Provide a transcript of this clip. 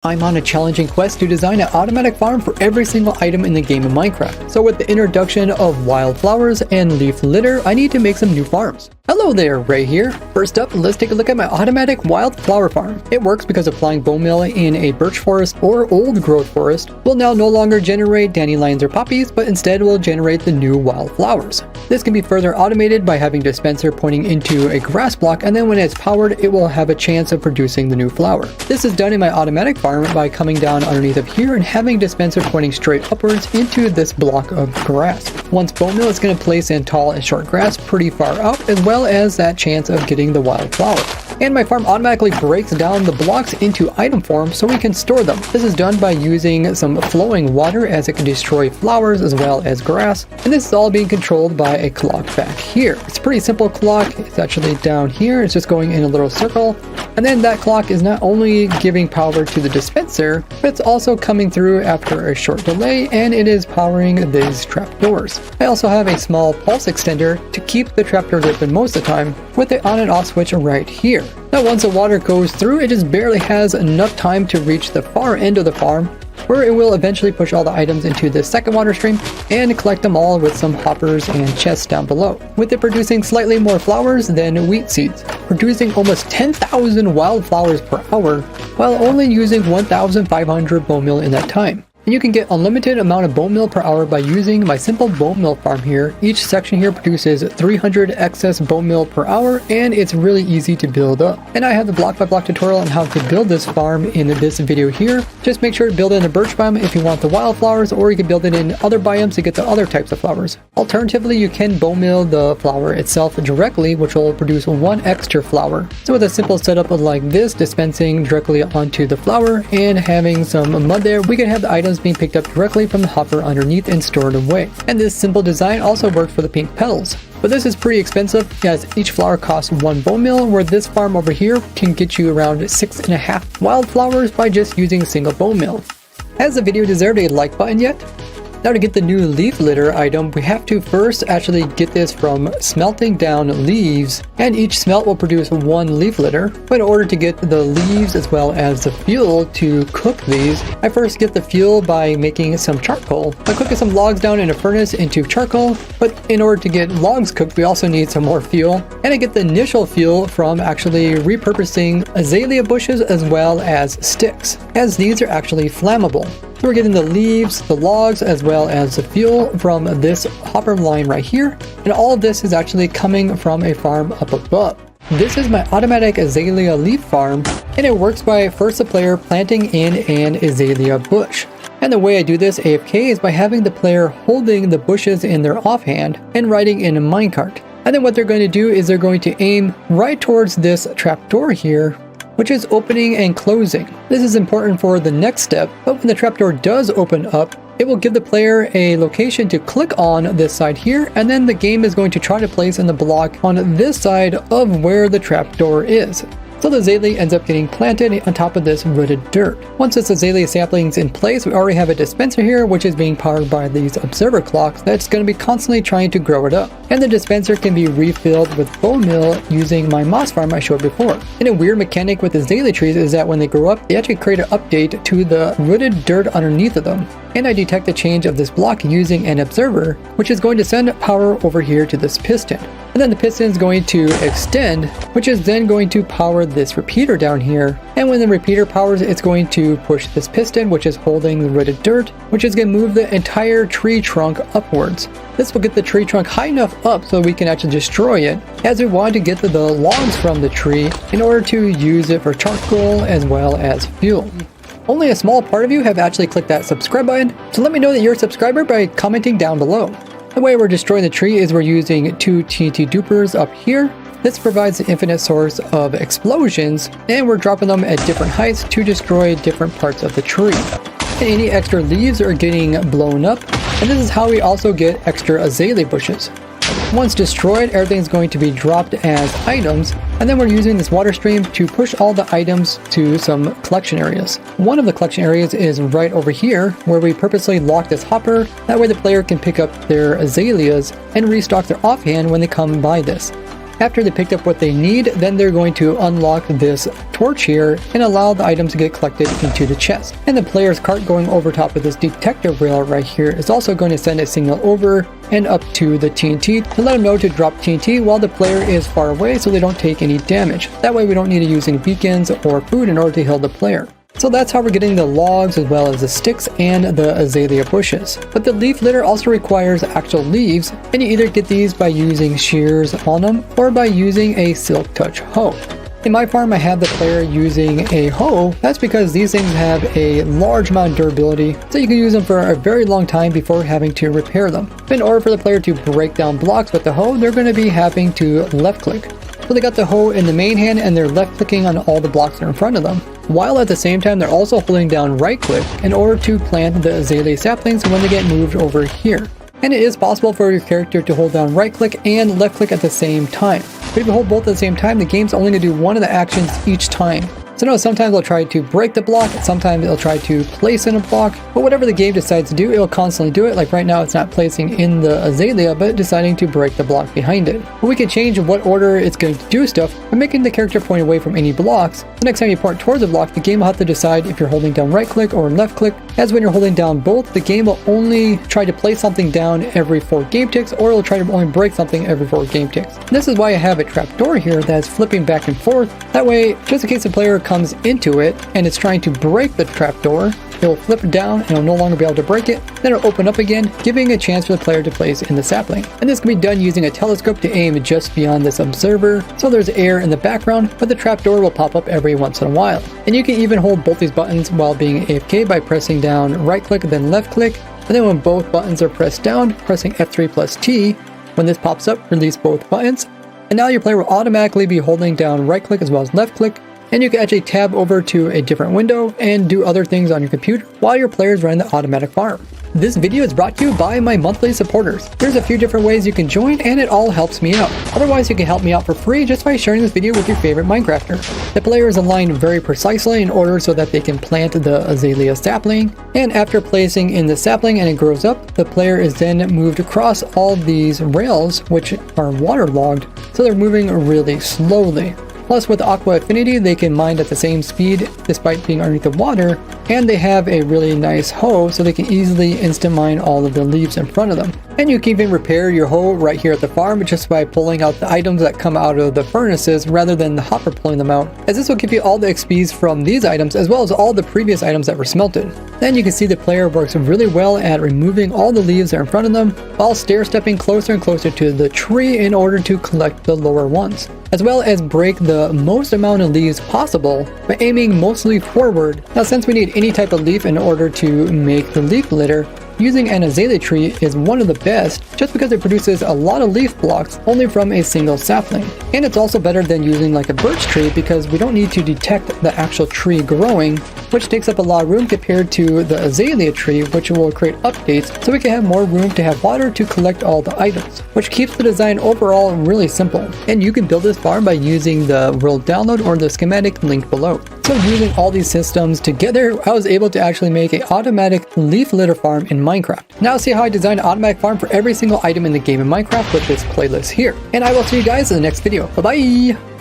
I'm on a challenging quest to design an automatic farm for every single item in the game of Minecraft. So with the introduction of wildflowers and leaf litter, I need to make some new farms. Hello there, Ray here. First up, let's take a look at my automatic wildflower farm. It works because applying bone meal in a birch forest or old growth forest will now no longer generate dandelions or poppies, but instead will generate the new wildflowers. This can be further automated by having a dispenser pointing into a grass block, and then when it's powered, it will have a chance of producing the new flower. This is done in my automatic farm by coming down underneath of here and having a dispenser pointing straight upwards into this block of grass. Once bone meal is going to place in tall and short grass pretty far out, as well as that chance of getting the wildflower. And my farm automatically breaks down the blocks into item form so we can store them. This is done by using some flowing water, as it can destroy flowers as well as grass. And this is all being controlled by a clock back here. It's a pretty simple clock. It's actually down here. It's just going in a little circle. And then that clock is not only giving power to the dispenser, but it's also coming through after a short delay, and it is powering these trapdoors. I also have a small pulse extender to keep the trapdoors open most of the time, with the on and off switch right here. Now once the water goes through, it just barely has enough time to reach the far end of the farm, where it will eventually push all the items into the second water stream and collect them all with some hoppers and chests down below, with it producing slightly more flowers than wheat seeds, producing almost 10,000 wildflowers per hour while only using 1,500 bone meal in that time. And you can get unlimited amount of bone meal per hour by using my simple bone meal farm here. Each section here produces 300 excess bone meal per hour, and it's really easy to build up. And I have the block by block tutorial on how to build this farm in this video here. Just make sure to build it in a birch biome if you want the wildflowers, or you can build it in other biomes to get the other types of flowers. Alternatively, you can bone meal the flower itself directly, which will produce one extra flower. So with a simple setup like this, dispensing directly onto the flower and having some mud there, we can have the items being picked up directly from the hopper underneath and stored away. And this simple design also works for the pink petals. But this is pretty expensive, as each flower costs 1 bone meal, where this farm over here can get you around 6.5 wildflowers by just using a single bone meal. Has the video deserved a like button yet? Now to get the new leaf litter item, we have to first actually get this from smelting down leaves, and each smelt will produce 1 leaf litter. But in order to get the leaves as well as the fuel to cook these, I first get the fuel by making some charcoal. By cooking some logs down in a furnace into charcoal, but in order to get logs cooked, we also need some more fuel. And I get the initial fuel from actually repurposing azalea bushes as well as sticks, as these are actually flammable. So we're getting the leaves, the logs, as well as the fuel from this hopper line right here. And all of this is actually coming from a farm up above. This is my automatic azalea leaf farm, and it works by first the player planting in an azalea bush. And the way I do this AFK is by having the player holding the bushes in their offhand and riding in a minecart. And then what they're going to do is they're going to aim right towards this trapdoor here, which is opening and closing. This is important for the next step, but when the trapdoor does open up, it will give the player a location to click on this side here, and then the game is going to try to place in the block on this side of where the trapdoor is. So the azalea ends up getting planted on top of this rooted dirt. Once this azalea sapling is in place, we already have a dispenser here, which is being powered by these observer clocks that's going to be constantly trying to grow it up. And the dispenser can be refilled with bone meal using my moss farm I showed before. And a weird mechanic with azalea trees is that when they grow up, they actually create an update to the rooted dirt underneath of them. And I detect the change of this block using an observer, which is going to send power over here to this piston. And then the piston is going to extend, which is then going to power this repeater down here. And when the repeater powers, it's going to push this piston, which is holding the rooted dirt, which is going to move the entire tree trunk upwards. This will get the tree trunk high enough up so we can actually destroy it, as we want to get the logs from the tree in order to use it for charcoal as well as fuel. Only a small part of you have actually clicked that subscribe button, so let me know that you're a subscriber by commenting down below. The way we're destroying the tree is we're using 2 TNT dupers up here. This provides an infinite source of explosions, and we're dropping them at different heights to destroy different parts of the tree. And any extra leaves are getting blown up, and this is how we also get extra azalea bushes. Once destroyed, everything's going to be dropped as items, and then we're using this water stream to push all the items to some collection areas. One of the collection areas is right over here, where we purposely lock this hopper. That way the player can pick up their azaleas and restock their offhand when they come by this. After they picked up what they need, then they're going to unlock this torch here and allow the items to get collected into the chest. And the player's cart going over top of this detector rail right here is also going to send a signal over and up to the TNT to let them know to drop TNT while the player is far away so they don't take any damage. That way we don't need to use any beacons or food in order to heal the player. So that's how we're getting the logs as well as the sticks and the azalea bushes. But the leaf litter also requires actual leaves, and you either get these by using shears on them or by using a silk touch hoe. In my farm, I have the player using a hoe. That's because these things have a large amount of durability, so you can use them for a very long time before having to repair them. In order for the player to break down blocks with the hoe, they're going to be having to left click. So they got the hoe in the main hand and they're left clicking on all the blocks that are in front of them, while at the same time they're also holding down right click in order to plant the azalea saplings when they get moved over here. And it is possible for your character to hold down right click and left click at the same time. But if you hold both at the same time, the game's only going to do one of the actions each time. So no, sometimes it'll try to break the block, sometimes it'll try to place in a block, but whatever the game decides to do, it'll constantly do it. Like right now, it's not placing in the azalea, but deciding to break the block behind it. But we can change what order it's going to do stuff by making the character point away from any blocks. The next time you point towards a block, the game will have to decide if you're holding down right click or left click. As when you're holding down both, the game will only try to place something down every 4 game ticks, or it'll try to only break something every 4 game ticks. And this is why I have a trapdoor here that's flipping back and forth. That way, just in case the player comes into it and it's trying to break the trapdoor, it will flip down and it'll no longer be able to break it. Then it'll open up again, giving a chance for the player to place in the sapling. And this can be done using a telescope to aim just beyond this observer, so there's air in the background, but the trapdoor will pop up every once in a while. And you can even hold both these buttons while being AFK by pressing down right click and then left click. And then when both buttons are pressed down, pressing F3 plus T, when this pops up, release both buttons. And now your player will automatically be holding down right click as well as left click. And you can actually tab over to a different window and do other things on your computer while your player is running the automatic farm. This video is brought to you by my monthly supporters. There's a few different ways you can join and it all helps me out. Otherwise, you can help me out for free just by sharing this video with your favorite Minecrafter. The player is aligned very precisely in order so that they can plant the azalea sapling. And after placing in the sapling and it grows up, the player is then moved across all these rails, which are waterlogged, so they're moving really slowly. Plus, with Aqua Affinity, they can mine at the same speed despite being underneath the water, and they have a really nice hoe so they can easily instant mine all of the leaves in front of them. And you can even repair your hoe right here at the farm just by pulling out the items that come out of the furnaces rather than the hopper pulling them out, as this will give you all the XPs from these items as well as all the previous items that were smelted. Then you can see the player works really well at removing all the leaves that are in front of them while stair-stepping closer and closer to the tree in order to collect the lower ones, as well as break the most amount of leaves possible by aiming mostly forward. Now, since we need any type of leaf in order to make the leaf litter, using an azalea tree is one of the best just because it produces a lot of leaf blocks only from a single sapling. And it's also better than using like a birch tree because we don't need to detect the actual tree growing, which takes up a lot of room compared to the azalea tree, which will create updates so we can have more room to have water to collect all the items, which keeps the design overall really simple. And you can build this farm by using the world download or the schematic linked below. So using all these systems together, I was able to actually make an automatic leaf litter farm in Minecraft. Now see how I designed an automatic farm for every single item in the game in Minecraft with this playlist here. And I will see you guys in the next video. Bye bye!